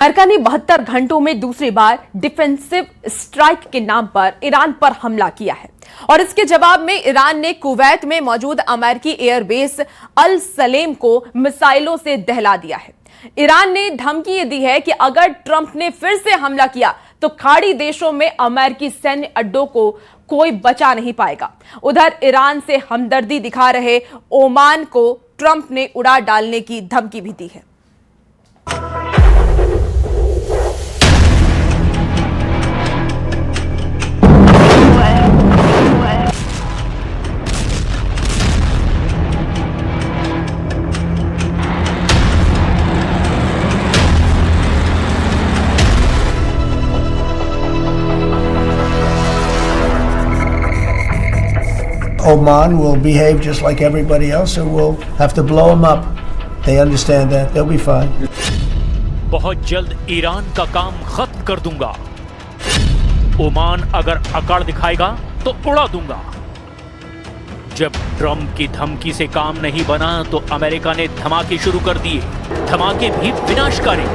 America ने 72 घंटों में दूसरी बार डिफेंसिव स्ट्राइक के नाम पर ईरान पर हमला किया है और इसके जवाब में ईरान ने कुवैत में मौजूद अमेरिकी एयरबेस अल सलेम को मिसाइलों से दहला दिया है। ईरान ने धमकी दी है कि अगर ट्रंप ने फिर से हमला किया तो खाड़ी देशों में अमेरिकी सैन्य अड्डों को कोई बचा नहीं पाएगा। उधर ईरान से हमदर्दी दिखा रहे ओमान को ट्रंप ने उड़ा डालने की धमकी भी दी है। Oman will behave just like everybody else, and we'll have to blow them up. They understand that. They'll be fine. बहुत जल्द ईरान का काम खत्म कर दूंगा। ओमान अगर अकड़ दिखाएगा तो उड़ा दूंगा। जब ट्रंप की धमकी से काम नहीं बना तो अमेरिका ने धमाके शुरू कर दिए। धमाके भी विनाशकारी,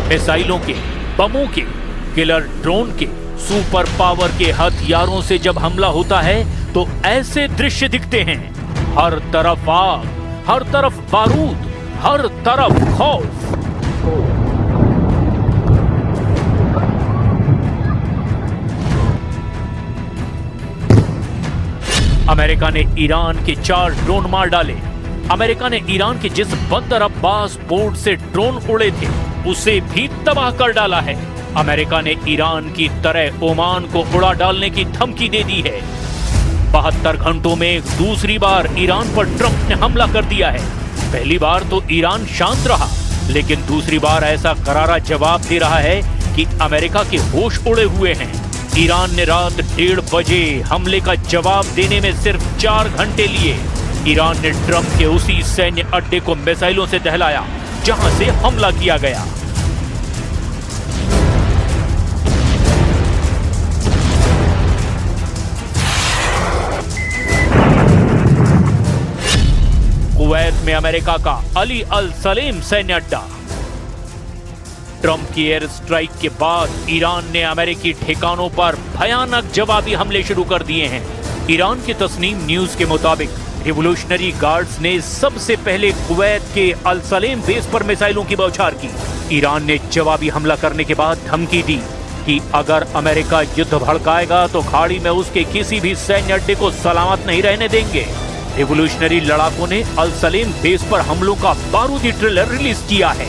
मिसाइलों के, बमों के, किलर ड्रोन के, सुपर पावर के हथियारों से जब हमला होता है तो ऐसे दृश्य दिखते हैं। हर तरफ आग, हर तरफ बारूद, हर तरफ खौफ। अमेरिका ने ईरान के 4 ड्रोन मार डाले। अमेरिका ने ईरान के जिस बंदर अब्बास पोर्ट से ड्रोन उड़े थे उसे भी तबाह कर डाला है। अमेरिका ने ईरान की तरह ओमान को उड़ा डालने की धमकी दे दी है। 72 घंटों में दूसरी बार ईरान पर ट्रंप ने हमला कर दिया है। पहली बार तो ईरान शांत रहा, लेकिन दूसरी बार ऐसा करारा जवाब दे रहा है कि अमेरिका के होश उड़े हुए हैं। ईरान ने रात 1:30 बजे हमले का जवाब देने में सिर्फ 4 घंटे लिए। ईरान ने ट्रंप के उसी सैन्य अड्डे को मिसाइलों से दहलाया जहां से हमला किया गया। कुवैत में अमेरिका का अली अल सलेम सैन्य अड्डा। ट्रंप की एयर स्ट्राइक के बाद ईरान ने अमेरिकी ठिकानों पर भयानक जवाबी हमले शुरू कर दिए हैं। ईरान की तस्नीम न्यूज के मुताबिक रिवोल्यूशनरी गार्ड्स ने सबसे पहले कुवैत के अल सलेम बेस पर मिसाइलों की बौछार की। ईरान ने जवाबी हमला करने के बाद धमकी दी कि अगर अमेरिका युद्ध भड़काएगा तो खाड़ी में उसके किसी भी सैन्य अड्डे को सलामत नहीं रहने देंगे। रिवोल्यूशनरी लड़ाकों ने अल सलेम बेस पर हमलों का बारूदी ट्रेलर रिलीज किया है।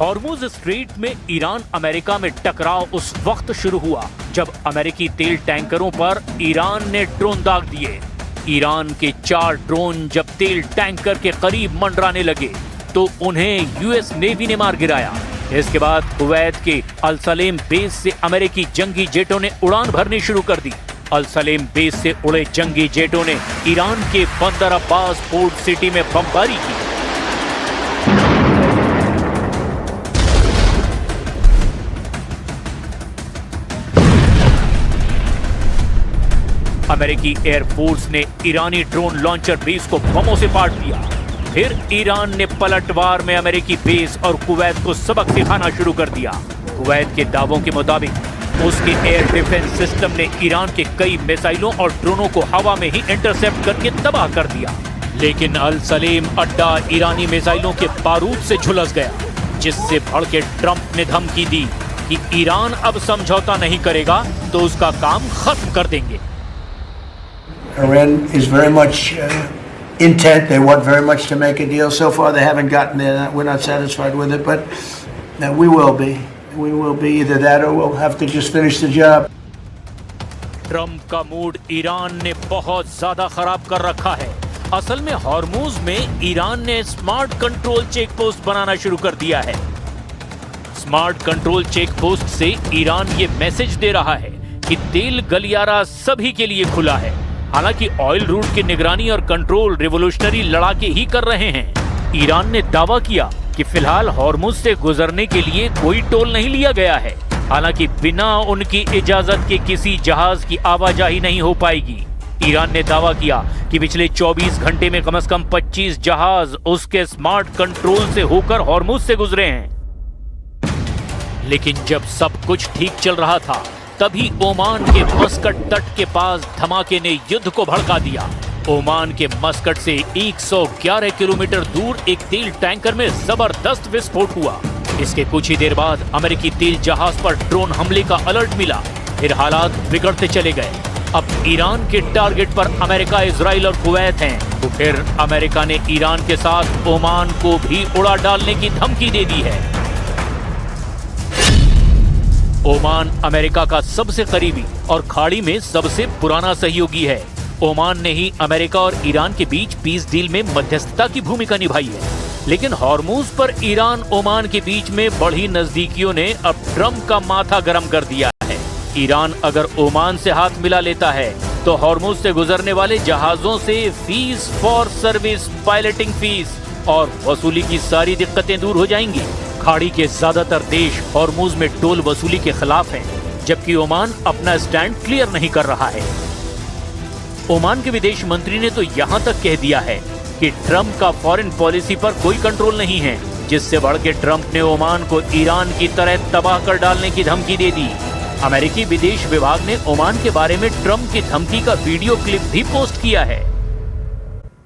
हॉर्मुज स्ट्रेट में ईरान अमेरिका में टकराव उस वक्त शुरू हुआ जब अमेरिकी तेल टैंकरों पर ईरान ने ड्रोन दाग दिए। ईरान के 4 ड्रोन जब तेल टैंकर के करीब मंडराने लगे तो उन्हें यूएस नेवी ने मार गिराया। इसके बाद कुवैत के अल सलेम बेस से अमेरिकी जंगी जेटों ने उड़ान भरनी शुरू कर दी। अल सलेम बेस से उड़े जंगी जेटों ने ईरान के बंदर अब्बास पोर्ट सिटी में बमबारी की। अमेरिकी एयरफोर्स ने ईरानी ड्रोन लॉन्चर बेस को बमों से पाट दिया। फिर ईरान ने पलटवार में अमेरिकी बेस और कुवैत को सबक सिखाना शुरू कर दिया। कुवैत के दावों के मुताबिक उसके एयर डिफेंस सिस्टम ने ईरान के कई मिसाइलों और ड्रोनों को हवा में ही इंटरसेप्ट करके तबाह कर दिया। लेकिन अल सलेम अड्डा ईरानी मिसाइलों के बारूद से झुलस गया, जिससे भड़के ट्रंप ने धमकी दी कि ईरान अब समझौता नहीं करेगा तो उसका काम खत्म कर देंगे। Iran is very much intent. They want very much to make a deal. So far, they haven't gotten there. We're not satisfied with it, but we will be. We will be either that or we'll have to just finish the job. Trump का mood Iran ने बहुत ज्यादा खराब कर रखा है। असल में हॉर्मुज में ईरान ने स्मार्ट कंट्रोल चेक पोस्ट बनाना शुरू कर दिया है। स्मार्ट कंट्रोल चेक पोस्ट से ईरान ये मैसेज दे रहा है कि तेल गलियारा सभी के लिए खुला है। हालांकि ऑयल रूट की निगरानी और कंट्रोल रिवोल्यूशनरी लड़ाके ही कर रहे हैं। ईरान ने दावा किया कि फिलहाल हॉर्मुज से गुजरने के लिए कोई टोल नहीं लिया गया है। हालांकि बिना उनकी इजाजत के किसी जहाज की आवाजाही नहीं हो पाएगी। ईरान ने दावा किया कि पिछले 24 घंटे में कम से कम 25 जहाज उसके स्मार्ट कंट्रोल से होकर हॉर्मुज से गुजरे हैं। लेकिन जब सब कुछ ठीक चल रहा था, तभी ओमान के मस्कट तट के पास धमाके ने युद्ध को भड़का दिया। ओमान के मस्कट से 111 किलोमीटर दूर एक तेल टैंकर में जबरदस्त विस्फोट हुआ। इसके कुछ ही देर बाद अमेरिकी तेल जहाज पर ड्रोन हमले का अलर्ट मिला। फिर हालात बिगड़ते चले गए। अब ईरान के टारगेट पर अमेरिका, इजराइल और कुवैत हैं। तो फिर अमेरिका ने ईरान के साथ ओमान को भी उड़ा डालने की धमकी दे दी है। ओमान अमेरिका का सबसे करीबी और खाड़ी में सबसे पुराना सहयोगी है। ओमान ने ही अमेरिका और ईरान के बीच पीस डील में मध्यस्थता की भूमिका निभाई है। लेकिन हॉर्मुज पर ईरान ओमान के बीच में बढ़ी नजदीकियों ने अब ट्रंप का माथा गर्म कर दिया है। ईरान अगर ओमान से हाथ मिला लेता है तो हॉर्मुज से गुजरने वाले जहाजों से fees for service, piloting fees और वसूली की सारी दिक्कतें दूर हो जाएंगी। खाड़ी के ज्यादातर देश हॉर्मुज में टोल वसूली के खिलाफ हैं, जबकि ओमान अपना स्टैंड क्लियर नहीं कर रहा है। ओमान के विदेश मंत्री ने तो यहां तक कह दिया है कि ट्रंप का फॉरेन पॉलिसी पर कोई कंट्रोल नहीं है, जिससे बढ़ के ट्रंप ने ओमान को ईरान की तरह तबाह कर डालने की धमकी दे दी। अमेरिकी विदेश विभाग ने ओमान के बारे में ट्रंप की धमकी का वीडियो क्लिप भी पोस्ट किया है।